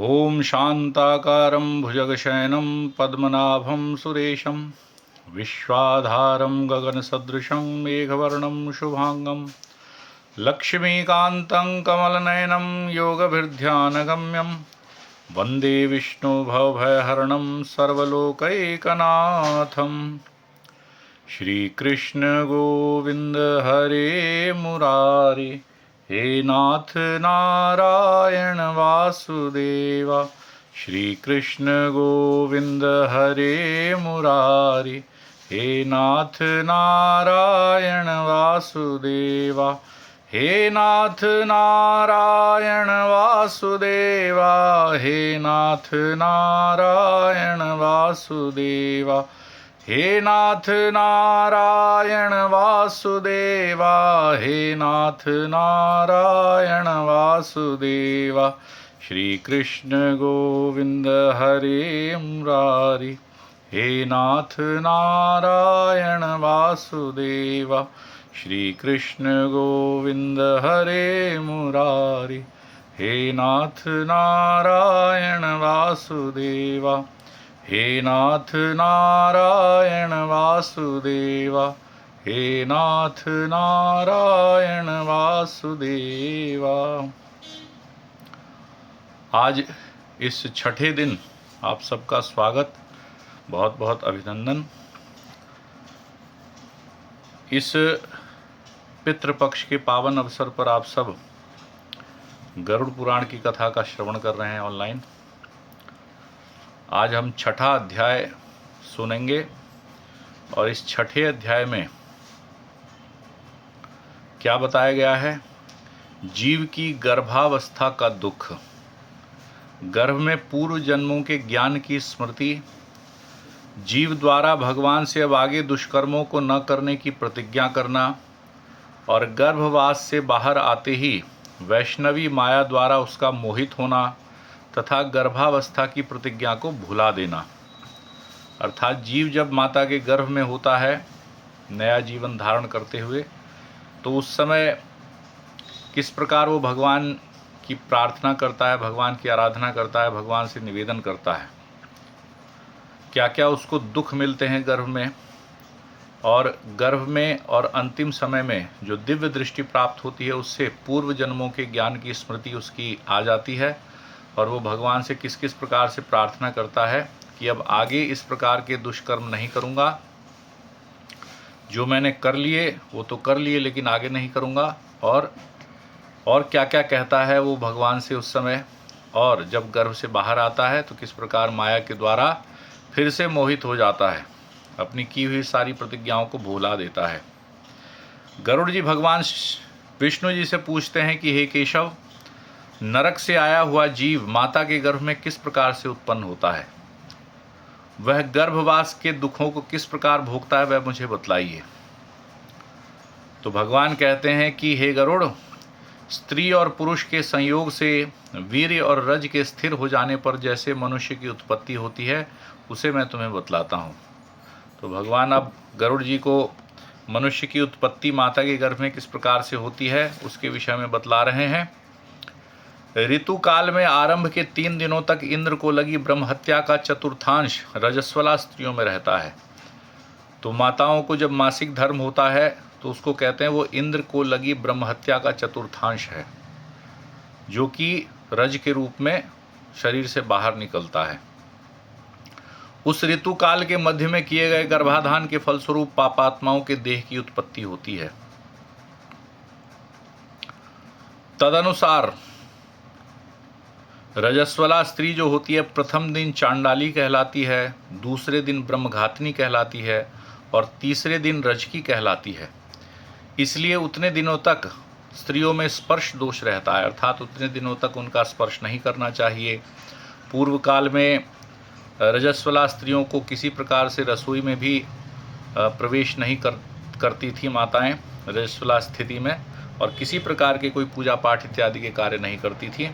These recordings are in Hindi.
ओम शांताकारं भुजगशयनं पद्मनाभं सुरेशं विश्वाधारं गगनसदृशं मेघवर्णं शुभांगं लक्ष्मीकान्तं कमलनयनं योगभिर्ध्यानगम्यं वन्दे विष्णुभवभयहरणं सर्वलोकैकनाथं। श्रीकृष्ण गोविंद हरे मुरारे, हे नाथ नारायण वासुदेवा। श्री कृष्ण गोविंद हरे मुरारी, हे नाथ नारायण वासुदेवा। हे नाथ नारायण वासुदेवा, हे नाथ नारायण वासुदेवा। हे नाथ नारायण वासुदेवा, हे नाथ नारायण वासुदेवा। श्री कृष्ण गोविंद हरे मुरारी, हे नाथ नारायण वासुदेवा। श्री कृष्ण गोविंद हरे मुरारी, हे नाथ नारायण वासुदेवा। हे नाथ नारायण वासुदेवा, हे नाथ नारायण वासुदेवा। आज इस छठे दिन आप सबका स्वागत, बहुत बहुत अभिनंदन। इस पितृपक्ष के पावन अवसर पर आप सब गरुड़ पुराण की कथा का श्रवण कर रहे हैं ऑनलाइन। आज हम छठा अध्याय सुनेंगे और इस छठे अध्याय में क्या बताया गया है? जीव की गर्भावस्था का दुख, गर्भ में पूर्व जन्मों के ज्ञान की स्मृति, जीव द्वारा भगवान से अब आगे दुष्कर्मों को न करने की प्रतिज्ञा करना और गर्भवास से बाहर आते ही वैष्णवी माया द्वारा उसका मोहित होना तथा गर्भावस्था की प्रतिज्ञा को भुला देना। अर्थात जीव जब माता के गर्भ में होता है नया जीवन धारण करते हुए, तो उस समय किस प्रकार वो भगवान की प्रार्थना करता है, भगवान की आराधना करता है, भगवान से निवेदन करता है, क्या क्या उसको दुख मिलते हैं गर्भ में, और गर्भ में और अंतिम समय में जो दिव्य दृष्टि प्राप्त होती है उससे पूर्व जन्मों के ज्ञान की स्मृति उसकी आ जाती है और वो भगवान से किस किस प्रकार से प्रार्थना करता है कि अब आगे इस प्रकार के दुष्कर्म नहीं करूँगा, जो मैंने कर लिए वो तो कर लिए लेकिन आगे नहीं करूँगा। और क्या क्या कहता है वो भगवान से उस समय, और जब गर्भ से बाहर आता है तो किस प्रकार माया के द्वारा फिर से मोहित हो जाता है, अपनी की हुई सारी प्रतिज्ञाओं को भुला देता है। गरुड़ जी भगवान विष्णु जी से पूछते हैं कि हे केशव, नरक से आया हुआ जीव माता के गर्भ में किस प्रकार से उत्पन्न होता है, वह गर्भवास के दुखों को किस प्रकार भोगता है, वह मुझे बतलाइए। तो भगवान कहते हैं कि हे गरुड़, स्त्री और पुरुष के संयोग से वीर्य और रज के स्थिर हो जाने पर जैसे मनुष्य की उत्पत्ति होती है उसे मैं तुम्हें बतलाता हूँ। तो भगवान अब गरुड़ जी को मनुष्य की उत्पत्ति माता के गर्भ में किस प्रकार से होती है उसके विषय में बतला रहे हैं। ऋतु काल में आरंभ के 3 दिनों तक इंद्र को लगी ब्रह्म हत्या का चतुर्थांश रजस्वला स्त्रियों में रहता है। तो माताओं को जब मासिक धर्म होता है तो उसको कहते हैं वो इंद्र को लगी ब्रह्म हत्या का चतुर्थांश है, जो कि रज के रूप में शरीर से बाहर निकलता है। उस ऋतु काल के मध्य में किए गए गर्भाधान के फलस्वरूप पापात्माओं के देह की उत्पत्ति होती है। तदनुसार रजस्वला स्त्री जो होती है प्रथम दिन चांडाली कहलाती है, दूसरे दिन ब्रह्मघातिनी कहलाती है और तीसरे दिन रजकी कहलाती है। इसलिए उतने दिनों तक स्त्रियों में स्पर्श दोष रहता है, अर्थात उतने दिनों तक उनका स्पर्श नहीं करना चाहिए। पूर्व काल में रजस्वला स्त्रियों को किसी प्रकार से रसोई में भी प्रवेश नहीं करती थी माताएं रजस्वला स्थिति में, और किसी प्रकार के कोई पूजा पाठ इत्यादि के कार्य नहीं करती थी।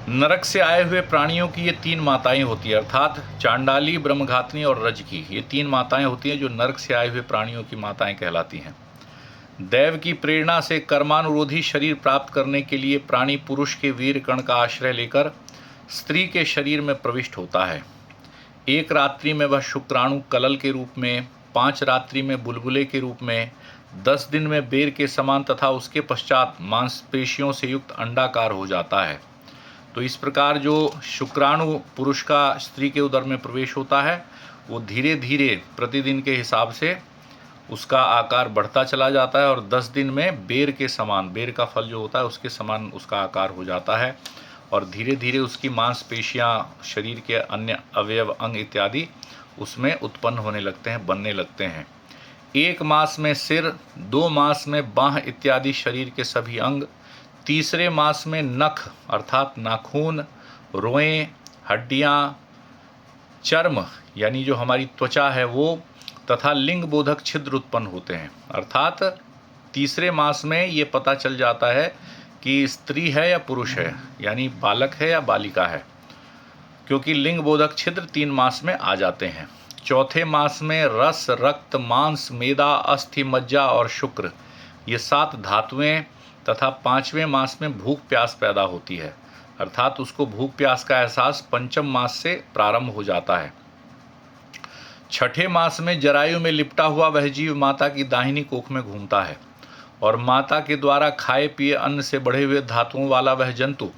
नरक से आए हुए प्राणियों की ये 3 माताएं होती है, अर्थात चांडाली, ब्रह्मघातिनी और रजकी। ये 3 माताएं होती हैं जो नरक से आए हुए प्राणियों की माताएं कहलाती हैं। दैव की प्रेरणा से कर्मानुरोधी शरीर प्राप्त करने के लिए प्राणी पुरुष के वीर कण का आश्रय लेकर स्त्री के शरीर में प्रविष्ट होता है। एक रात्रि में वह शुक्राणु कलल के रूप में, 5 रात्रि में बुलबुले के रूप में, 10 दिन में बेर के समान तथा उसके पश्चात मांसपेशियों से युक्त अंडाकार हो जाता है। तो इस प्रकार जो शुक्राणु पुरुष का स्त्री के उदर में प्रवेश होता है वो धीरे धीरे प्रतिदिन के हिसाब से उसका आकार बढ़ता चला जाता है और 10 दिन में बेर के समान, बेर का फल जो होता है उसके समान उसका आकार हो जाता है और धीरे धीरे उसकी मांसपेशियां, शरीर के अन्य अवयव, अंग इत्यादि उसमें उत्पन्न होने लगते हैं, बनने लगते हैं। 1 मास में सिर, 2 मास में बाह इत्यादि शरीर के सभी अंग, तीसरे मास में नख अर्थात नाखून, रोएं, हड्डियां, चर्म यानी जो हमारी त्वचा है वो, तथा लिंग बोधक छिद्र उत्पन्न होते हैं। अर्थात तीसरे मास में ये पता चल जाता है कि स्त्री है या पुरुष है, यानी बालक है या बालिका है, क्योंकि लिंग बोधक छिद्र 3 मास में आ जाते हैं। चौथे मास में रस, रक्त, मांस, मेदा, अस्थि, मज्जा और शुक्र ये 7 धातुएं तथा 5वें मास में भूख प्यास पैदा होती है। अर्थात उसको भूख प्यास का एहसास 5म मास से प्रारंभ हो जाता है। 6ठे मास में जरायु में लिपटा हुआ वह जीव माता की दाहिनी कोख में घूमता है और माता के द्वारा खाए पिए अन्न से बढ़े हुए धातुओं वाला वह जंतु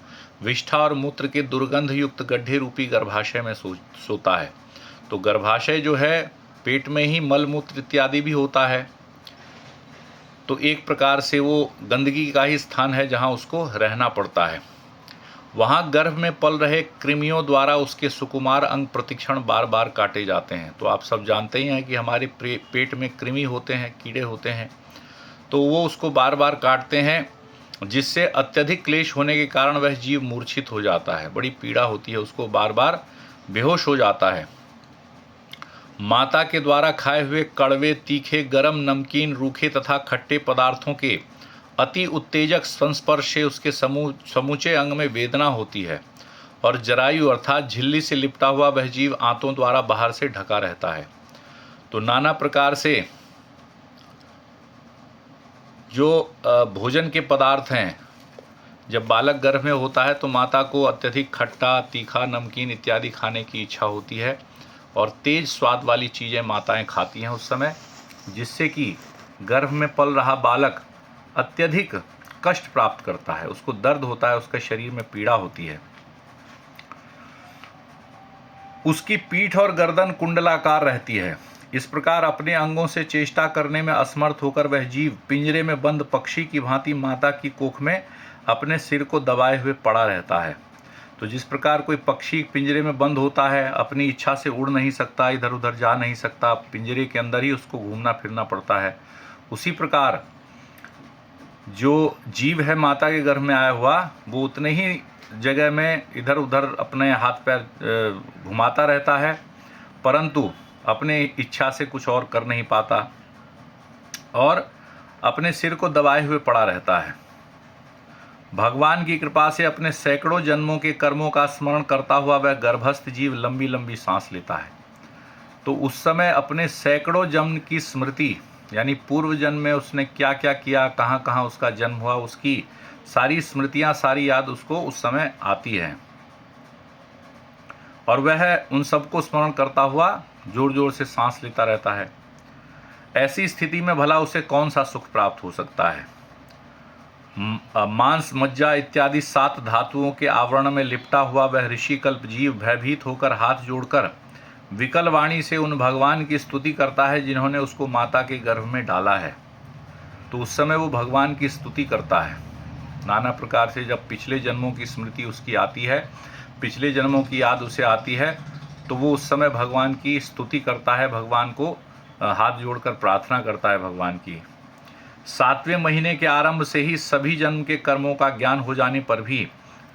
विष्ठा और मूत्र के दुर्गंध युक्त गड्ढे रूपी गर्भाशय में सोता है। तो गर्भाशय जो है पेट में ही मल मूत्र इत्यादि भी होता है, तो एक प्रकार से वो गंदगी का ही स्थान है जहाँ उसको रहना पड़ता है। वहाँ गर्भ में पल रहे कृमियों द्वारा उसके सुकुमार अंग प्रतिक्षण बार बार काटे जाते हैं। तो आप सब जानते ही हैं कि हमारे पेट में कृमि होते हैं, कीड़े होते हैं, तो वो उसको बार बार काटते हैं, जिससे अत्यधिक क्लेश होने के कारण वह जीव मूर्छित हो जाता है, बड़ी पीड़ा होती है, उसको बार बार बेहोश हो जाता है। माता के द्वारा खाए हुए कड़वे, तीखे, गरम, नमकीन, रूखे तथा खट्टे पदार्थों के अति उत्तेजक संस्पर्श से उसके समूचे अंग में वेदना होती है और जरायु अर्थात झिल्ली से लिपटा हुआ वह जीव आंतों द्वारा बाहर से ढका रहता है। तो नाना प्रकार से जो भोजन के पदार्थ हैं, जब बालक गर्भ में होता है तो माता को अत्यधिक खट्टा, तीखा, नमकीन इत्यादि खाने की इच्छा होती है और तेज स्वाद वाली चीज़ें माताएं खाती हैं उस समय, जिससे कि गर्भ में पल रहा बालक अत्यधिक कष्ट प्राप्त करता है, उसको दर्द होता है, उसके शरीर में पीड़ा होती है। उसकी पीठ और गर्दन कुंडलाकार रहती है। इस प्रकार अपने अंगों से चेष्टा करने में असमर्थ होकर वह जीव पिंजरे में बंद पक्षी की भांति माता की कोख में अपने सिर को दबाए हुए पड़ा रहता है। तो जिस प्रकार कोई पक्षी पिंजरे में बंद होता है, अपनी इच्छा से उड़ नहीं सकता, इधर उधर जा नहीं सकता, पिंजरे के अंदर ही उसको घूमना फिरना पड़ता है, उसी प्रकार जो जीव है माता के गर्भ में आया हुआ वो उतने ही जगह में इधर उधर अपने हाथ पैर घुमाता रहता है, परंतु अपने इच्छा से कुछ और कर नहीं पाता और अपने सिर को दबाए हुए पड़ा रहता है। भगवान की कृपा से अपने सैकड़ों जन्मों के कर्मों का स्मरण करता हुआ वह गर्भस्थ जीव लंबी लंबी सांस लेता है। तो उस समय अपने सैकड़ों जन्म की स्मृति, यानी पूर्व जन्म में उसने क्या क्या किया, कहाँ कहाँ उसका जन्म हुआ, उसकी सारी स्मृतियाँ, सारी याद उसको उस समय आती है और वह उन सबको स्मरण करता हुआ जोर जोर से सांस लेता रहता है। ऐसी स्थिति में भला उसे कौन सा सुख प्राप्त हो सकता है। मांस, मज्जा इत्यादि 7 धातुओं के आवरण में लिपटा हुआ वह ऋषिकल्प जीव भयभीत होकर हाथ जोड़कर विकल वाणी से उन भगवान की स्तुति करता है जिन्होंने उसको माता के गर्भ में डाला है। तो उस समय वो भगवान की स्तुति करता है नाना प्रकार से। जब पिछले जन्मों की स्मृति उसकी आती है, पिछले जन्मों की याद उसे आती है, तो वो उस समय भगवान की स्तुति करता है, भगवान को हाथ जोड़कर प्रार्थना करता है भगवान की। 7वें महीने के आरंभ से ही सभी जन्म के कर्मों का ज्ञान हो जाने पर भी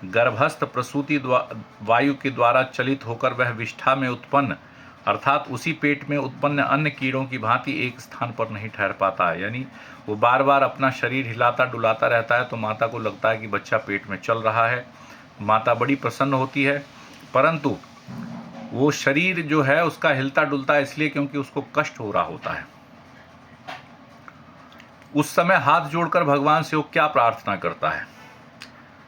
गर्भस्थ प्रसूति वायु के द्वारा चलित होकर वह विष्ठा में उत्पन्न अर्थात उसी पेट में उत्पन्न अन्य कीड़ों की भांति एक स्थान पर नहीं ठहर पाता है। यानी वो बार बार अपना शरीर हिलाता डुलाता रहता है, तो माता को लगता है कि बच्चा पेट में चल रहा है, माता बड़ी प्रसन्न होती है, परंतु वो शरीर जो है उसका हिलता डुलता है इसलिए क्योंकि उसको कष्ट हो रहा होता है। उस समय हाथ जोड़कर भगवान से वो क्या प्रार्थना करता है?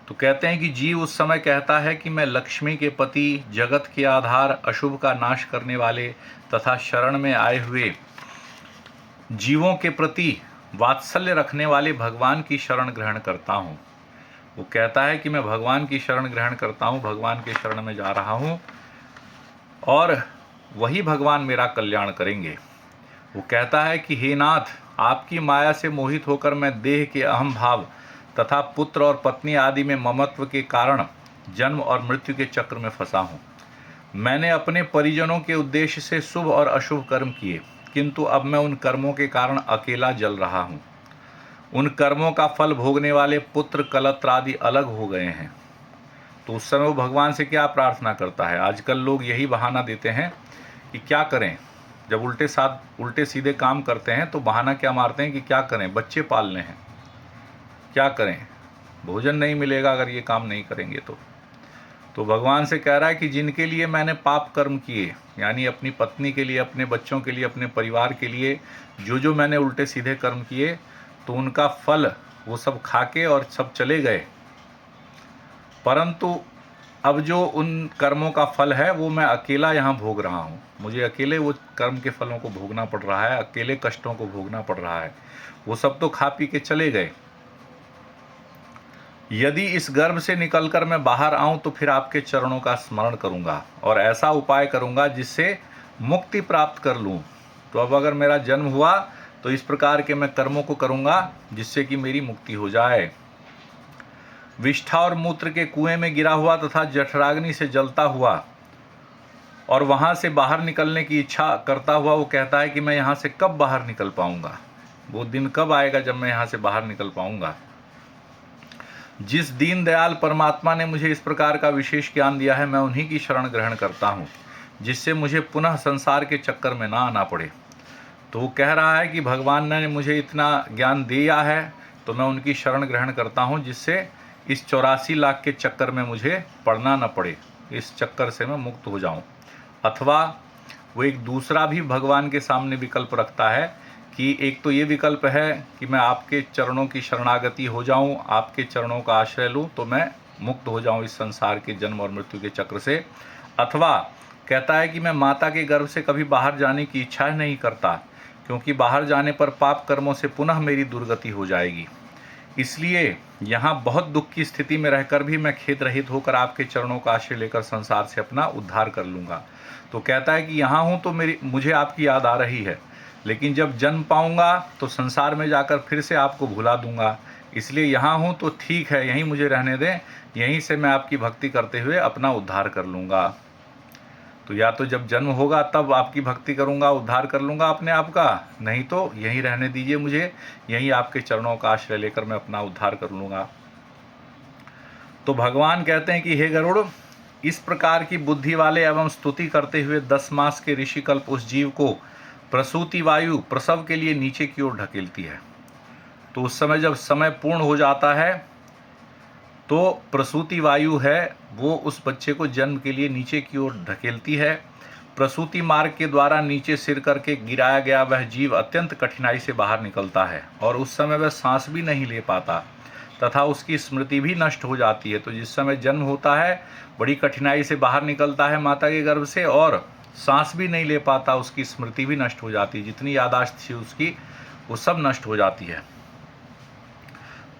तो कहते हैं कि जीव उस समय कहता है कि मैं लक्ष्मी के पति, जगत के आधार, अशुभ का नाश करने वाले तथा शरण में आए हुए जीवों के प्रति वात्सल्य रखने वाले भगवान की शरण ग्रहण करता हूँ। वो कहता है कि मैं भगवान की शरण ग्रहण करता हूँ, भगवान के शरण में जा रहा हूँ और वही भगवान मेरा कल्याण करेंगे। वो कहता है कि हे नाथ, आपकी माया से मोहित होकर मैं देह के अहम भाव तथा पुत्र और पत्नी आदि में ममत्व के कारण जन्म और मृत्यु के चक्र में फंसा हूँ। मैंने अपने परिजनों के उद्देश्य से शुभ और अशुभ कर्म किए, किंतु अब मैं उन कर्मों के कारण अकेला जल रहा हूँ। उन कर्मों का फल भोगने वाले पुत्र, कलत्र आदि अलग हो गए हैं। तो उस समय वो भगवान से क्या प्रार्थना करता है? आजकल लोग यही बहाना देते हैं कि क्या करें, जब उल्टे सीधे काम करते हैं तो बहाना क्या मारते हैं कि क्या करें, बच्चे पालने हैं, क्या करें, भोजन नहीं मिलेगा अगर ये काम नहीं करेंगे तो भगवान से कह रहा है कि जिनके लिए मैंने पाप कर्म किए, यानी अपनी पत्नी के लिए, अपने बच्चों के लिए, अपने परिवार के लिए जो मैंने उल्टे सीधे कर्म किए, तो उनका फल वो सब खाके और सब चले गए। परंतु अब जो उन कर्मों का फल है वो मैं अकेला यहाँ भोग रहा हूँ। मुझे अकेले वो कर्म के फलों को भोगना पड़ रहा है, अकेले कष्टों को भोगना पड़ रहा है। वो सब तो खा पी के चले गए। यदि इस गर्भ से निकलकर मैं बाहर आऊं तो फिर आपके चरणों का स्मरण करूंगा और ऐसा उपाय करूंगा जिससे मुक्ति प्राप्त कर लूं। तो अब अगर मेरा जन्म हुआ तो इस प्रकार के मैं कर्मों को करूंगा जिससे कि मेरी मुक्ति हो जाए। विष्ठा और मूत्र के कुएं में गिरा हुआ तथा जठराग्नि से जलता हुआ और वहां से बाहर निकलने की इच्छा करता हुआ वो कहता है कि मैं यहाँ से कब बाहर निकल पाऊंगा, वो दिन कब आएगा जब मैं यहाँ से बाहर निकल पाऊंगा। जिस दीन दयाल परमात्मा ने मुझे इस प्रकार का विशेष ज्ञान दिया है, मैं उन्हीं की शरण ग्रहण करता हूँ जिससे मुझे पुनः संसार के चक्कर में ना आना पड़े। तो वो कह रहा है कि भगवान ने मुझे इतना ज्ञान दिया है तो मैं उनकी शरण ग्रहण करता हूँ जिससे इस 84 लाख के चक्कर में मुझे पड़ना न पड़े, इस चक्कर से मैं मुक्त हो जाऊँ। अथवा वो एक दूसरा भी भगवान के सामने विकल्प रखता है कि एक तो ये विकल्प है कि मैं आपके चरणों की शरणागति हो जाऊं, आपके चरणों का आश्रय लूं तो मैं मुक्त हो जाऊं इस संसार के जन्म और मृत्यु के चक्र से। अथवा कहता है कि मैं माता के गर्भ से कभी बाहर जाने की इच्छा नहीं करता, क्योंकि बाहर जाने पर पाप कर्मों से पुनः मेरी दुर्गति हो जाएगी। इसलिए यहाँ बहुत दुख की स्थिति में रहकर भी मैं खेद रहित होकर आपके चरणों का आश्रय लेकर संसार से अपना उद्धार कर लूँगा। तो कहता है कि यहाँ हूँ तो मुझे आपकी याद आ रही है, लेकिन जब जन्म पाऊंगा तो संसार में जाकर फिर से आपको भुला दूंगा। इसलिए यहाँ हूँ तो ठीक है, यहीं मुझे रहने दें, यहीं से मैं आपकी भक्ति करते हुए अपना उद्धार कर लूँगा। तो या तो जब जन्म होगा तब आपकी भक्ति करूँगा, उद्धार कर लूँगा अपने आप का, नहीं तो यहीं रहने दीजिए मुझे, यहीं आपके चरणों का आश्रय लेकर मैं अपना उद्धार कर लूँगा। तो भगवान कहते हैं कि हे गरुड़, इस प्रकार की बुद्धि वाले एवं स्तुति करते हुए 10 मास के ऋषिकल्प उस जीव को प्रसूति वायु प्रसव के लिए नीचे की ओर ढकेलती है। तो उस समय जब समय पूर्ण हो जाता है तो प्रसूति वायु है वो उस बच्चे को जन्म के लिए नीचे की ओर ढकेलती है। प्रसूति मार्ग के द्वारा नीचे सिर करके गिराया गया वह जीव अत्यंत कठिनाई से बाहर निकलता है और उस समय वह सांस भी नहीं ले पाता तथा उसकी स्मृति भी नष्ट हो जाती है। तो जिस समय जन्म होता है बड़ी कठिनाई से बाहर निकलता है माता के गर्भ से और सांस भी नहीं ले पाता, उसकी स्मृति भी नष्ट हो जाती है, जितनी याददाश्त थी उसकी वो सब नष्ट हो जाती है।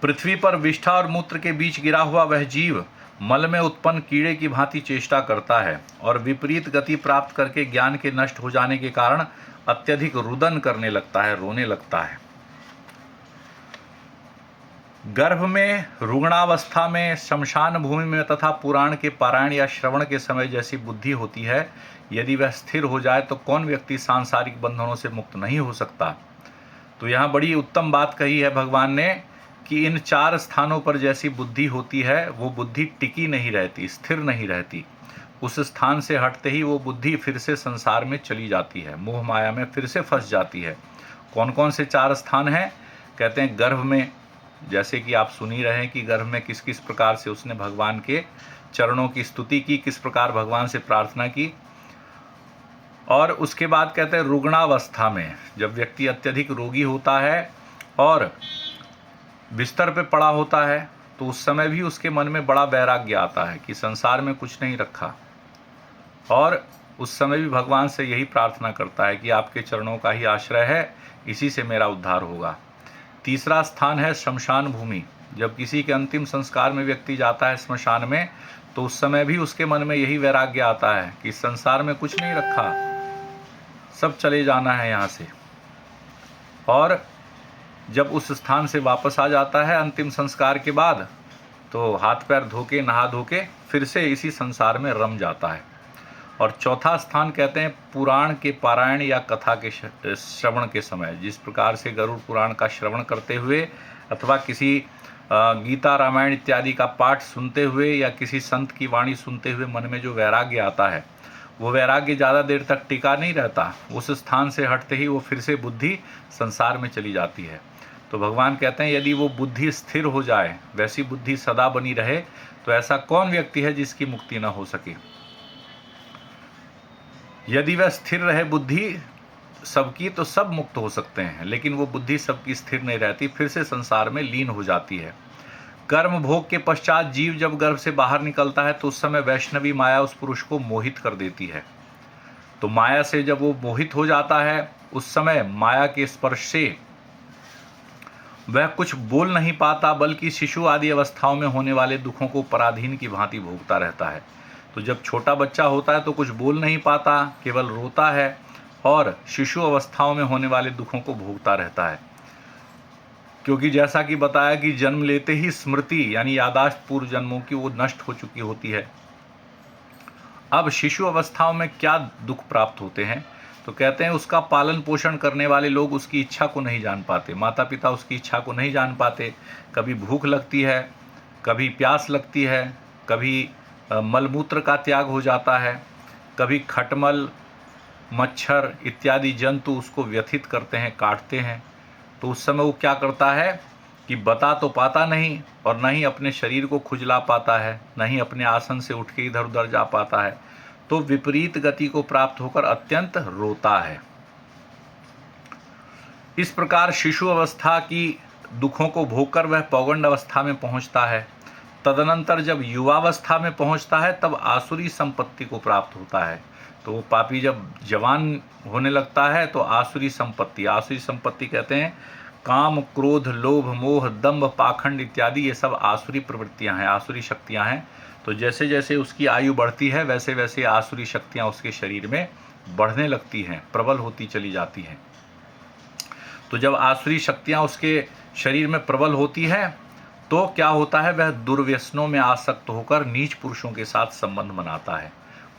पृथ्वी पर विष्ठा और मूत्र के बीच गिरा हुआ वह जीव मल में उत्पन्न कीड़े की भांति चेष्टा करता है और विपरीत गति प्राप्त करके ज्ञान के नष्ट हो जाने के कारण अत्यधिक रुदन करने लगता है, रोने लगता है। गर्भ में, रुग्णावस्था में, शमशान भूमि में तथा पुराण के पारायण या श्रवण के समय जैसी बुद्धि होती है, यदि वह स्थिर हो जाए तो कौन व्यक्ति सांसारिक बंधनों से मुक्त नहीं हो सकता। तो यहाँ बड़ी उत्तम बात कही है भगवान ने कि इन 4 स्थानों पर जैसी बुद्धि होती है वो बुद्धि टिकी नहीं रहती, स्थिर नहीं रहती। उस स्थान से हटते ही वो बुद्धि फिर से संसार में चली जाती है, मोह माया में फिर से फंस जाती है। कौन कौन से 4 स्थान हैं? कहते हैं गर्भ में, जैसे कि आप सुन ही रहे हैं कि गर्भ में किस किस प्रकार से उसने भगवान के चरणों की स्तुति की, किस प्रकार भगवान से प्रार्थना की। और उसके बाद कहते हैं रुग्णावस्था में, जब व्यक्ति अत्यधिक रोगी होता है और बिस्तर पे पड़ा होता है तो उस समय भी उसके मन में बड़ा वैराग्य आता है कि संसार में कुछ नहीं रखा, और उस समय भी भगवान से यही प्रार्थना करता है कि आपके चरणों का ही आश्रय है, इसी से मेरा उद्धार होगा। तीसरा स्थान है श्मशान भूमि। जब किसी के अंतिम संस्कार में व्यक्ति जाता है श्मशान में, तो उस समय भी उसके मन में यही वैराग्य आता है कि संसार में कुछ नहीं रखा, सब चले जाना है यहाँ से। और जब उस स्थान से वापस आ जाता है अंतिम संस्कार के बाद, तो हाथ पैर धो के नहा धो के फिर से इसी संसार में रम जाता है। और चौथा स्थान कहते हैं पुराण के पारायण या कथा के श्रवण के समय। जिस प्रकार से गरुड़ पुराण का श्रवण करते हुए अथवा किसी गीता रामायण इत्यादि का पाठ सुनते हुए या किसी संत की वाणी सुनते हुए मन में जो वैराग्य आता है, वो वैराग्य ज़्यादा देर तक टिका नहीं रहता। उस स्थान से हटते ही वो फिर से बुद्धि संसार में चली जाती है। तो भगवान कहते हैं यदि वो बुद्धि स्थिर हो जाए, वैसी बुद्धि सदा बनी रहे, तो ऐसा कौन व्यक्ति है जिसकी मुक्ति न हो सके। यदि वह स्थिर रहे बुद्धि सबकी, तो सब मुक्त हो सकते हैं, लेकिन वो बुद्धि सबकी स्थिर नहीं रहती, फिर से संसार में लीन हो जाती है। कर्म भोग के पश्चात जीव जब गर्भ से बाहर निकलता है, तो उस समय वैष्णवी माया उस पुरुष को मोहित कर देती है। तो माया से जब वो मोहित हो जाता है, उस समय माया के स्पर्श से वह कुछ बोल नहीं पाता, बल्कि शिशु आदि अवस्थाओं में होने वाले दुखों को पराधीन की भांति भोगता रहता है। तो जब छोटा बच्चा होता है तो कुछ बोल नहीं पाता, केवल रोता है और शिशु अवस्थाओं में होने वाले दुखों को भोगता रहता है। क्योंकि जैसा कि बताया कि जन्म लेते ही स्मृति यानी यादाश्त पूर्व जन्मों की वो नष्ट हो चुकी होती है। अब शिशु अवस्थाओं में क्या दुख प्राप्त होते हैं, तो कहते हैं उसका पालन पोषण करने वाले लोग उसकी इच्छा को नहीं जान पाते, माता पिता उसकी इच्छा को नहीं जान पाते। कभी भूख लगती है, कभी प्यास लगती है, कभी मलमूत्र का त्याग हो जाता है, कभी खटमल मच्छर इत्यादि जंतु उसको व्यथित करते हैं, काटते हैं। तो उस समय वो क्या करता है कि बता तो पाता नहीं, और न ही अपने शरीर को खुजला पाता है, न ही अपने आसन से उठ के इधर उधर जा पाता है। तो विपरीत गति को प्राप्त होकर अत्यंत रोता है। इस प्रकार शिशु अवस्था की दुखों को भोगकर वह पौगंड अवस्था में पहुंचता है। तदनंतर जब युवावस्था में पहुंचता है, तब आसुरी संपत्ति को प्राप्त होता है। तो वो पापी जब जवान होने लगता है तो आसुरी संपत्ति कहते हैं काम, क्रोध, लोभ, मोह, दंभ, पाखंड इत्यादि, ये सब आसुरी प्रवृत्तियां हैं, आसुरी शक्तियां हैं। तो जैसे जैसे उसकी आयु बढ़ती है, वैसे वैसे आसुरी शक्तियां उसके शरीर में बढ़ने लगती हैं, प्रबल होती चली जाती हैं। तो जब आसुरी शक्तियां उसके शरीर में प्रबल होती हैं, तो क्या होता है, वह दुर्व्यसनों में आसक्त होकर नीच पुरुषों के साथ संबंध बनाता है।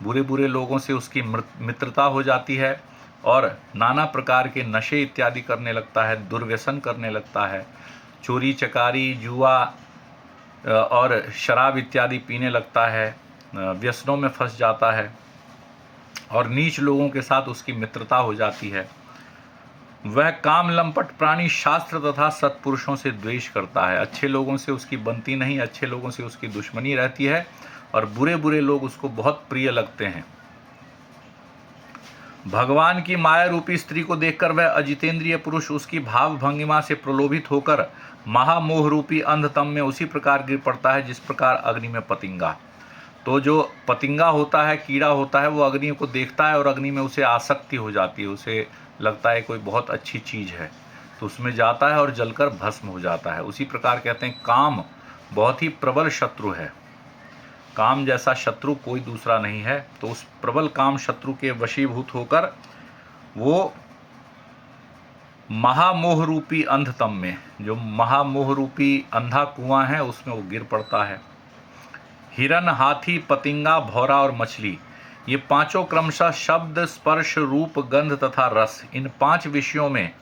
बुरे बुरे लोगों से उसकी मित्रता हो जाती है और नाना प्रकार के नशे इत्यादि करने लगता है, दुर्व्यसन करने लगता है, चोरी चकारी, जुआ और शराब इत्यादि पीने लगता है, व्यसनों में फंस जाता है और नीच लोगों के साथ उसकी मित्रता हो जाती है। वह काम लंपट प्राणी शास्त्र तथा सत्पुरुषों से द्वेष करता है। अच्छे लोगों से उसकी बनती नहीं, अच्छे लोगों से उसकी दुश्मनी रहती है और बुरे बुरे लोग उसको बहुत प्रिय लगते हैं। भगवान की माया रूपी स्त्री को देखकर वह अजितेंद्रिय पुरुष उसकी भाव भंगिमा से प्रलोभित होकर महामोह रूपी अंधतम में उसी प्रकार गिर पड़ता है जिस प्रकार अग्नि में पतिंगा। तो जो पतिंगा होता है, कीड़ा होता है, वो अग्नि को देखता है और अग्नि में उसे आसक्ति हो जाती है, उसे लगता है कोई बहुत अच्छी चीज़ है, तो उसमें जाता है और जलकर भस्म हो जाता है। उसी प्रकार कहते हैं काम बहुत ही प्रबल शत्रु है, काम जैसा शत्रु कोई दूसरा नहीं है। तो उस प्रबल काम शत्रु के वशीभूत होकर वो महामोह रूपी अंधतम में, जो महामोह रूपी अंधा कुआं है, उसमें वो गिर पड़ता है। हिरन, हाथी, पतिंगा, भौरा और मछली, ये पांचों क्रमशः शब्द, स्पर्श, रूप, गंध तथा रस, इन 5 विषयों में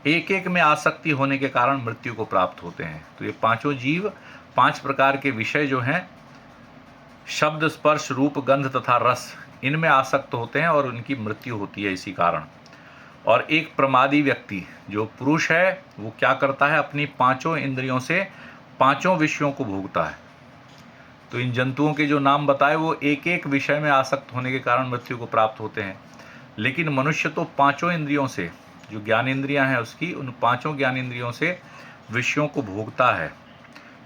एक एक में आसक्ति होने के कारण मृत्यु को प्राप्त होते हैं। तो ये पांचों जीव 5 प्रकार के विषय जो हैं, शब्द, स्पर्श, रूप, गंध तथा रस, इनमें आसक्त होते हैं और उनकी मृत्यु होती है इसी कारण। और एक प्रमादी व्यक्ति जो पुरुष है, वो क्या करता है, अपनी 5 इंद्रियों से 5 विषयों को भोगता है। तो इन जंतुओं के जो नाम बताए, वो एक एक विषय में आसक्त होने के कारण मृत्यु को प्राप्त होते हैं। लेकिन मनुष्य तो 5 इंद्रियों से जो ज्ञानेंद्रियां हैं उसकी, उन पांचों ज्ञानेंद्रियों से विषयों को भोगता है,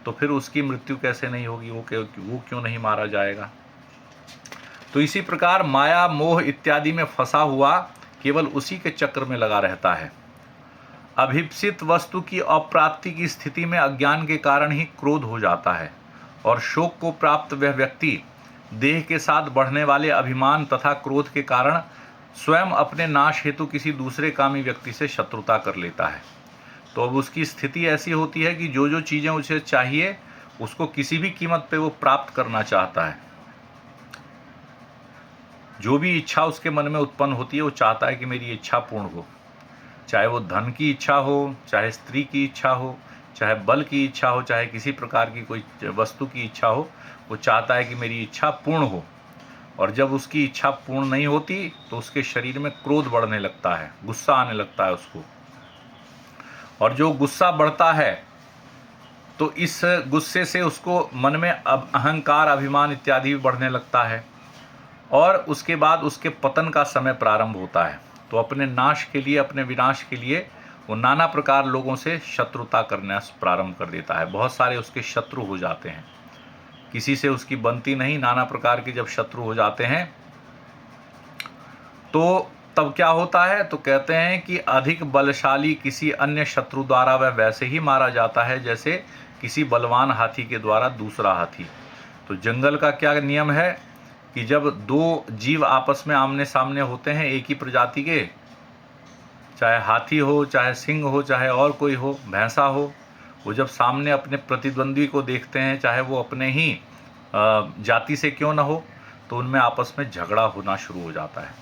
तो फिर उसकी मृत्यु कैसे नहीं होगी? वो क्यों नहीं मारा जाएगा? तो इसी प्रकार माया मोह इत्यादि में फंसा हुआ केवल उसी के चक्र में लगा रहता है। अभिप्सित वस्तु की अप्राप्ति की स्थिति में अज्ञान के कारण ही क्रोध हो जाता है, और शोक को प्राप्त वह व्यक्ति देह के साथ बढ़ने वाले अभिमान तथा क्रोध के कारण स्वयं अपने नाश हेतु किसी दूसरे कामी व्यक्ति से शत्रुता कर लेता है। तो अब उसकी स्थिति ऐसी होती है कि जो जो चीज़ें उसे चाहिए उसको किसी भी कीमत पे वो प्राप्त करना चाहता है। जो भी इच्छा उसके मन में उत्पन्न होती है वो चाहता है कि मेरी इच्छा पूर्ण हो, चाहे वो धन की इच्छा हो, चाहे स्त्री की इच्छा हो, चाहे बल की इच्छा हो, चाहे किसी प्रकार की कोई वस्तु की इच्छा हो, वो चाहता है कि मेरी इच्छा पूर्ण हो। और जब उसकी इच्छा पूर्ण नहीं होती तो उसके शरीर में क्रोध बढ़ने लगता है, गुस्सा आने लगता है उसको। और जो गुस्सा बढ़ता है तो इस गुस्से से उसको मन में अहंकार, अभिमान इत्यादि भी बढ़ने लगता है, और उसके बाद उसके पतन का समय प्रारंभ होता है। तो अपने नाश के लिए, अपने विनाश के लिए वो नाना प्रकार लोगों से शत्रुता करना प्रारंभ कर देता है। बहुत सारे उसके शत्रु हो जाते हैं, किसी से उसकी बनती नहीं, नाना प्रकार के जब शत्रु हो जाते हैं तो तब क्या होता है? तो कहते हैं कि अधिक बलशाली किसी अन्य शत्रु द्वारा वह वैसे ही मारा जाता है जैसे किसी बलवान हाथी के द्वारा दूसरा हाथी। तो जंगल का क्या नियम है कि जब दो जीव आपस में आमने सामने होते हैं, एक ही प्रजाति के, चाहे हाथी हो, चाहे सिंह हो, चाहे और कोई हो, भैंसा हो, वो जब सामने अपने प्रतिद्वंदी को देखते हैं, चाहे वो अपने ही जाति से क्यों ना हो, तो उनमें आपस में झगड़ा होना शुरू हो जाता है।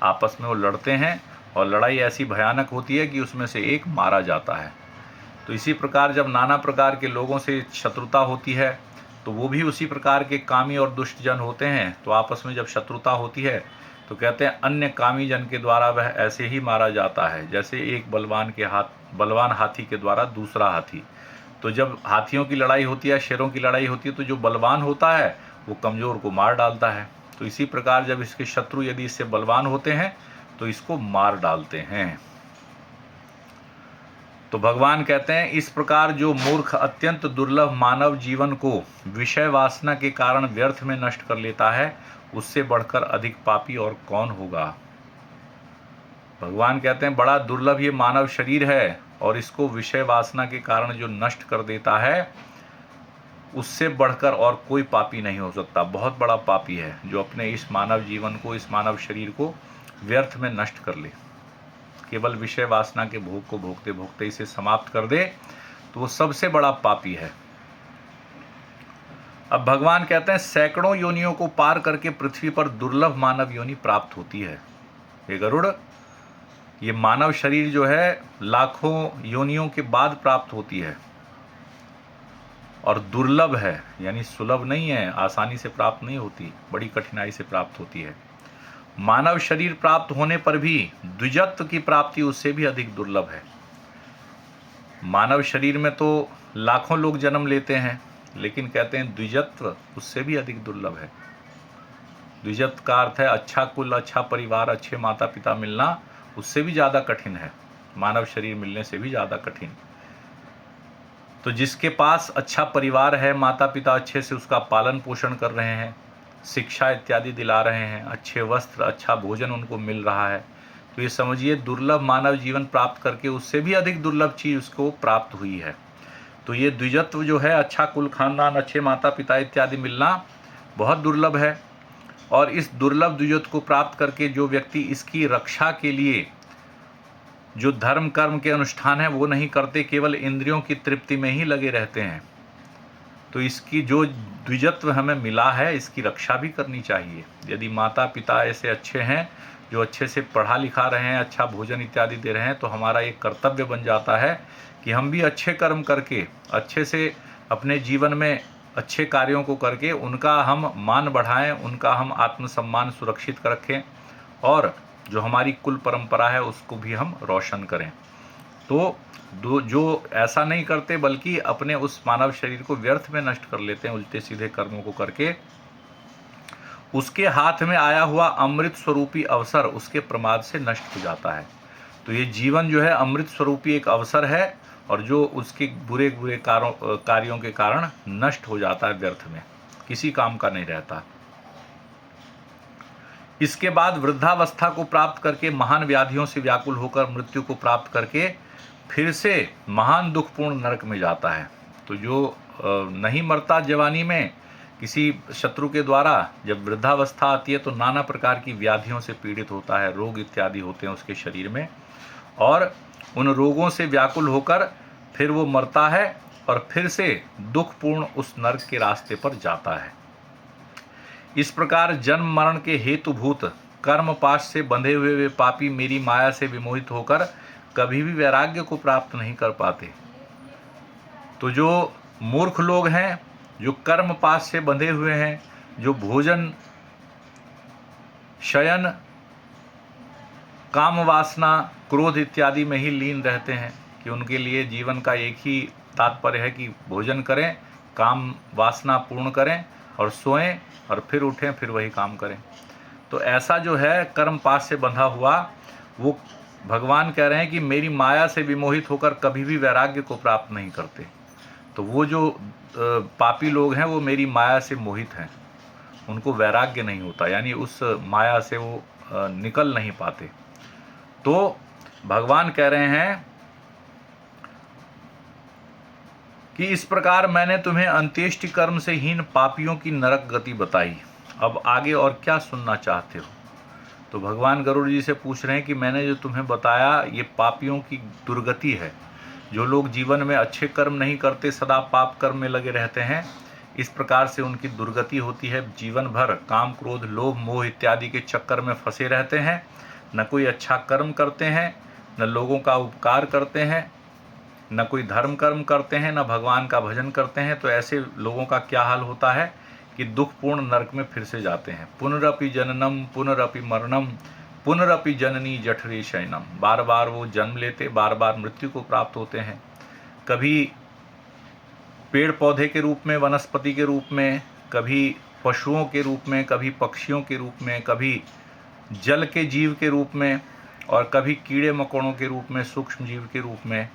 आपस में वो लड़ते हैं और लड़ाई ऐसी भयानक होती है कि उसमें से एक मारा जाता है। तो इसी प्रकार जब नाना प्रकार के लोगों से शत्रुता होती है तो वो भी उसी प्रकार के कामी और दुष्ट जन होते हैं। तो आपस में जब शत्रुता होती है तो कहते हैं अन्य कामी जन के द्वारा वह ऐसे ही मारा जाता है जैसे एक बलवान हाथी के द्वारा दूसरा हाथी। तो जब हाथियों की लड़ाई होती है, शेरों की लड़ाई होती है, तो जो बलवान होता है वो कमज़ोर को मार डालता है। तो इसी प्रकार जब इसके शत्रु यदि इससे बलवान होते हैं तो इसको मार डालते हैं। तो भगवान कहते हैं इस प्रकार जो मूर्ख अत्यंत दुर्लभ मानव जीवन को विषय वासना के कारण व्यर्थ में नष्ट कर लेता है, उससे बढ़कर अधिक पापी और कौन होगा। भगवान कहते हैं बड़ा दुर्लभ ये मानव शरीर है, और इसको विषय वासना के कारण जो नष्ट कर देता है, उससे बढ़कर और कोई पापी नहीं हो सकता। बहुत बड़ा पापी है जो अपने इस मानव जीवन को, इस मानव शरीर को व्यर्थ में नष्ट कर ले, केवल विषय वासना के भोग को भोगते भोगते इसे समाप्त कर दे, तो वो सबसे बड़ा पापी है। अब भगवान कहते हैं सैकड़ों योनियों को पार करके पृथ्वी पर दुर्लभ मानव योनि प्राप्त होती है। हे गरुड़, ये मानव शरीर जो है लाखों योनियों के बाद प्राप्त होती है, और दुर्लभ है, यानी सुलभ नहीं है, आसानी से प्राप्त नहीं होती, बड़ी कठिनाई से प्राप्त होती है। मानव शरीर प्राप्त होने पर भी द्विजत्व की प्राप्ति उससे भी अधिक दुर्लभ है। मानव शरीर में तो लाखों लोग जन्म लेते हैं, लेकिन कहते हैं द्विजत्व उससे भी अधिक दुर्लभ है। द्विजत्व का अर्थ है अच्छा कुल, अच्छा परिवार, अच्छे माता पिता मिलना, उससे भी ज़्यादा कठिन है, मानव शरीर मिलने से भी ज़्यादा कठिन। तो जिसके पास अच्छा परिवार है, माता पिता अच्छे से उसका पालन पोषण कर रहे हैं, शिक्षा इत्यादि दिला रहे हैं, अच्छे वस्त्र, अच्छा भोजन उनको मिल रहा है, तो ये समझिए दुर्लभ मानव जीवन प्राप्त करके उससे भी अधिक दुर्लभ चीज़ उसको प्राप्त हुई है। तो ये द्विजत्व जो है, अच्छा कुल खानदान, अच्छे माता पिता इत्यादि मिलना बहुत दुर्लभ है। और इस दुर्लभ द्विजत्व को प्राप्त करके जो व्यक्ति इसकी रक्षा के लिए जो धर्म कर्म के अनुष्ठान है वो नहीं करते, केवल इंद्रियों की तृप्ति में ही लगे रहते हैं, तो इसकी जो द्विजत्व हमें मिला है इसकी रक्षा भी करनी चाहिए। यदि माता पिता ऐसे अच्छे हैं जो अच्छे से पढ़ा लिखा रहे हैं, अच्छा भोजन इत्यादि दे रहे हैं, तो हमारा एक कर्तव्य बन जाता है कि हम भी अच्छे कर्म करके, अच्छे से अपने जीवन में अच्छे कार्यों को करके उनका हम मान बढ़ाएं, उनका हम आत्मसम्मान सुरक्षित रखें, और जो हमारी कुल परंपरा है उसको भी हम रोशन करें। तो जो ऐसा नहीं करते बल्कि अपने उस मानव शरीर को व्यर्थ में नष्ट कर लेते हैं उल्टे सीधे कर्मों को करके, उसके हाथ में आया हुआ अमृत स्वरूपी अवसर उसके प्रमाद से नष्ट हो जाता है। तो ये जीवन जो है अमृत स्वरूपी एक अवसर है, और जो उसके बुरे बुरे कार्यों के कारण नष्ट हो जाता है, व्यर्थ में, किसी काम का नहीं रहता। इसके बाद वृद्धावस्था को प्राप्त करके महान व्याधियों से व्याकुल होकर मृत्यु को प्राप्त करके फिर से महान दुखपूर्ण नरक में जाता है। तो जो नहीं मरता जवानी में किसी शत्रु के द्वारा, जब वृद्धावस्था आती है तो नाना प्रकार की व्याधियों से पीड़ित होता है, रोग इत्यादि होते हैं उसके शरीर में, और उन रोगों से व्याकुल होकर फिर वो मरता है और फिर से दुखपूर्ण उस नरक के रास्ते पर जाता है। इस प्रकार जन्म मरण के हेतुभूत कर्म पाश से बंधे हुए वे पापी मेरी माया से विमोहित होकर कभी भी वैराग्य को प्राप्त नहीं कर पाते। तो जो मूर्ख लोग हैं, जो कर्म पाश से बंधे हुए हैं, जो भोजन, शयन, काम वासना, क्रोध इत्यादि में ही लीन रहते हैं, कि उनके लिए जीवन का एक ही तात्पर्य है कि भोजन करें, काम वासना पूर्ण करें और सोएं और फिर उठें, फिर वही काम करें। तो ऐसा जो है कर्म पाश से बंधा हुआ, वो भगवान कह रहे हैं कि मेरी माया से विमोहित होकर कभी भी वैराग्य को प्राप्त नहीं करते। तो वो जो पापी लोग हैं वो मेरी माया से मोहित हैं, उनको वैराग्य नहीं होता, यानी उस माया से वो निकल नहीं पाते। तो भगवान कह रहे हैं कि इस प्रकार मैंने तुम्हें अंत्येष्टि कर्म से हीन पापियों की नरक गति बताई, अब आगे और क्या सुनना चाहते हो। तो भगवान गरुड़ जी से पूछ रहे हैं कि मैंने जो तुम्हें बताया ये पापियों की दुर्गति है। जो लोग जीवन में अच्छे कर्म नहीं करते, सदा पाप कर्म में लगे रहते हैं, इस प्रकार से उनकी दुर्गति होती है। जीवन भर काम, क्रोध, लोभ, मोह इत्यादि के चक्कर में फंसे रहते हैं, न कोई अच्छा कर्म करते हैं, न लोगों का उपकार करते हैं, न कोई धर्म कर्म करते हैं, न भगवान का भजन करते हैं। तो ऐसे लोगों का क्या हाल होता है कि दुखपूर्ण नरक में फिर से जाते हैं। पुनरपि जननम पुनरपि मरणम पुनरपि जननी जठरी शयनम। बार बार वो जन्म लेते, बार बार मृत्यु को प्राप्त होते हैं। कभी पेड़ पौधे के रूप में, वनस्पति के रूप में, कभी पशुओं के रूप में, कभी पक्षियों के रूप में, कभी जल के जीव के रूप में, और कभी कीड़े मकोड़ों के रूप में, सूक्ष्म जीव के रूप में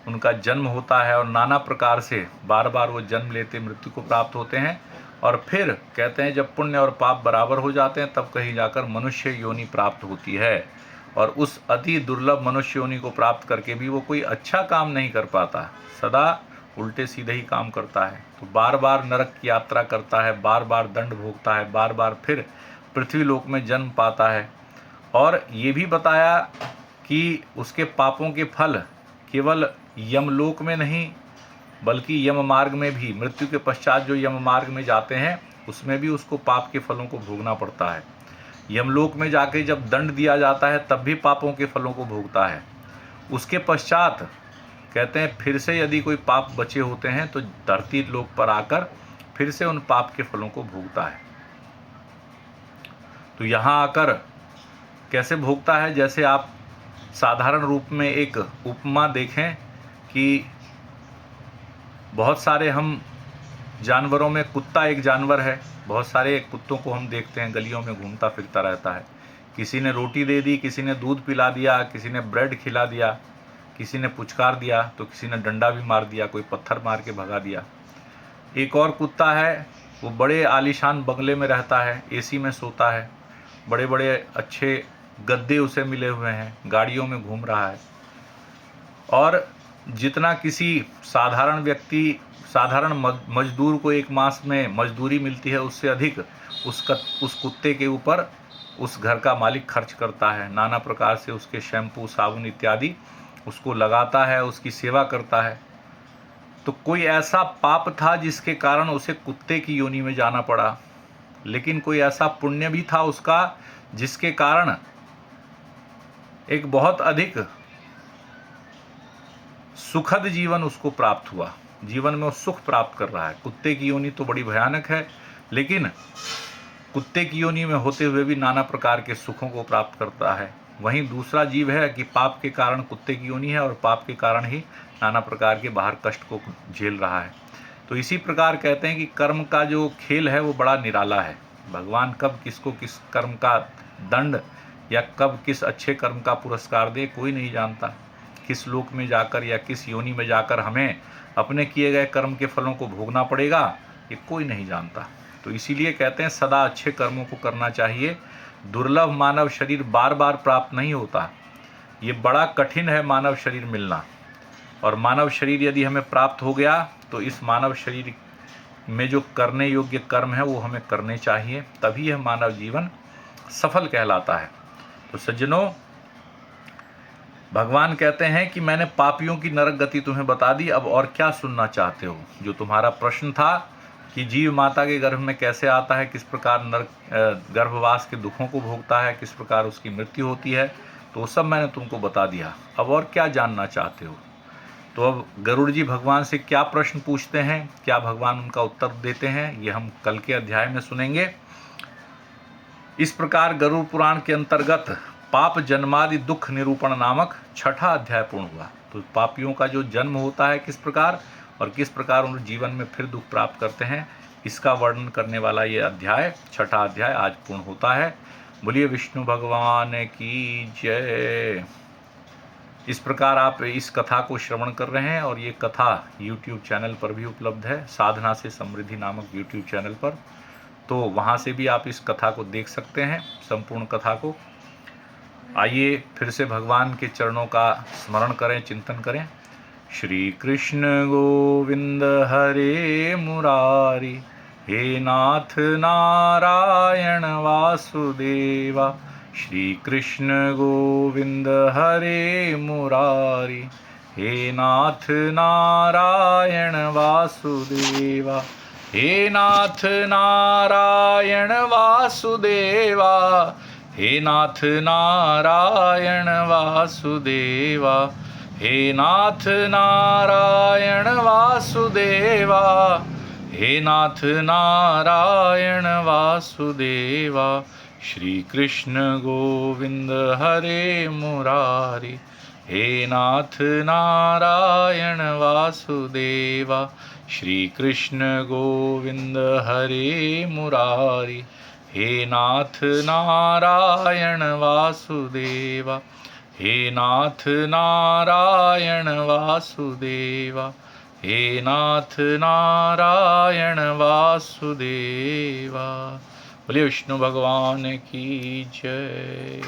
उनका जन्म होता है। और नाना प्रकार से बार बार वो जन्म लेते, मृत्यु को प्राप्त होते हैं। और फिर कहते हैं जब पुण्य और पाप बराबर हो जाते हैं तब कहीं जाकर मनुष्य योनि प्राप्त होती है। और उस अति दुर्लभ मनुष्य योनि को प्राप्त करके भी वो कोई अच्छा काम नहीं कर पाता, सदा उल्टे सीधे ही काम करता है। तो बार बार नरक की यात्रा करता है, बार बार दंड भोगता है, बार बार फिर पृथ्वी लोक में जन्म पाता है। और ये भी बताया कि उसके पापों के फल केवल यमलोक में नहीं बल्कि यम मार्ग में भी, मृत्यु के पश्चात जो यम मार्ग में जाते हैं उसमें भी उसको पाप के फलों को भोगना पड़ता है। यमलोक में जाके जब दंड दिया जाता है तब भी पापों के फलों को भोगता है। उसके पश्चात कहते हैं फिर से यदि कोई पाप बचे होते हैं तो धरती लोक पर आकर फिर से उन पाप के फलों को भोगता है। तो यहाँ आकर कैसे भोगता है, जैसे आप साधारण रूप में एक उपमा देखें कि बहुत सारे हम जानवरों में कुत्ता एक जानवर है, बहुत सारे कुत्तों को हम देखते हैं गलियों में घूमता फिरता रहता है। किसी ने रोटी दे दी, किसी ने दूध पिला दिया, किसी ने ब्रेड खिला दिया, किसी ने पुचकार दिया, तो किसी ने डंडा भी मार दिया, कोई पत्थर मार के भगा दिया। एक और कुत्ता है, वो बड़े आलीशान बंगले में रहता है, एसी में सोता है, बड़े बड़े अच्छे गद्दे उसे मिले हुए हैं, गाड़ियों में घूम रहा है। और जितना किसी साधारण व्यक्ति, साधारण मजदूर को एक मास में मजदूरी मिलती है, उससे अधिक उस कुत्ते के ऊपर उस घर का मालिक खर्च करता है। नाना प्रकार से उसके शैम्पू, साबुन इत्यादि उसको लगाता है, उसकी सेवा करता है। तो कोई ऐसा पाप था जिसके कारण उसे कुत्ते की योनि में जाना पड़ा, लेकिन कोई ऐसा पुण्य भी था उसका जिसके कारण एक बहुत अधिक सुखद जीवन उसको प्राप्त हुआ। जीवन में वो सुख प्राप्त कर रहा है। कुत्ते की योनि तो बड़ी भयानक है, लेकिन कुत्ते की योनि में होते हुए भी नाना प्रकार के सुखों को प्राप्त करता है। वहीं दूसरा जीव है कि पाप के कारण कुत्ते की योनि है और पाप के कारण ही नाना प्रकार के बाहर कष्ट को झेल रहा है। तो इसी प्रकार कहते हैं कि कर्म का जो खेल है वो बड़ा निराला है। भगवान कब किसको किस कर्म का दंड या कब किस अच्छे कर्म का पुरस्कार दे, कोई नहीं जानता। किस लोक में जाकर या किस योनि में जाकर हमें अपने किए गए कर्म के फलों को भोगना पड़ेगा, ये कोई नहीं जानता। तो इसीलिए कहते हैं सदा अच्छे कर्मों को करना चाहिए। दुर्लभ मानव शरीर बार बार प्राप्त नहीं होता, ये बड़ा कठिन है मानव शरीर मिलना। और मानव शरीर यदि हमें प्राप्त हो गया तो इस मानव शरीर में जो करने योग्य कर्म है वो हमें करने चाहिए, तभी यह मानव जीवन सफल कहलाता है। तो सज्जनों, भगवान कहते हैं कि मैंने पापियों की नरक गति तुम्हें बता दी, अब और क्या सुनना चाहते हो। जो तुम्हारा प्रश्न था कि जीव माता के गर्भ में कैसे आता है, किस प्रकार नरक गर्भवास के दुखों को भोगता है, किस प्रकार उसकी मृत्यु होती है, तो वो सब मैंने तुमको बता दिया। अब और क्या जानना चाहते हो। तो अब गरुड़ जी भगवान से क्या प्रश्न पूछते हैं, क्या भगवान उनका उत्तर देते हैं, ये हम कल के अध्याय में सुनेंगे। इस प्रकार गरुड़ पुराण के अंतर्गत पाप जन्मादि दुख निरूपण नामक 6ठा अध्याय पूर्ण हुआ। तो पापियों का जो जन्म होता है किस प्रकार और किस प्रकार उन जीवन में फिर दुख प्राप्त करते हैं, इसका वर्णन करने वाला ये अध्याय 6ठा अध्याय आज पूर्ण होता है। बोलिए विष्णु भगवान की जय। इस प्रकार आप इस कथा को श्रवण कर रहे हैं और ये कथा YouTube चैनल पर भी उपलब्ध है, साधना से समृद्धि नामक YouTube चैनल पर। तो वहाँ से भी आप इस कथा को देख सकते हैं, संपूर्ण कथा को। आइए फिर से भगवान के चरणों का स्मरण करें, चिंतन करें। श्री कृष्ण गोविंद हरे मुरारी, हे नाथ नारायण वासुदेवा। श्री कृष्ण गोविंद हरे मुरारी, हे नाथ नारायण वासुदेवा। हे नाथ नारायण वासुदेवा, हे नाथ नारायण वासुदेवा। हे नाथ नारायण वासुदेवा, हे नाथ नारायण वासुदेवा। श्री कृष्ण गोविंद हरे मुरारी, हे नाथ नारायण वासुदेवा। श्री कृष्ण गोविंद हरे मुरारी, हे नाथ नारायण वासुदेवा। हे नाथ नारायण वासुदेवा, हे नाथ नारायण वासुदेवा। बोलिए विष्णु भगवान की जय।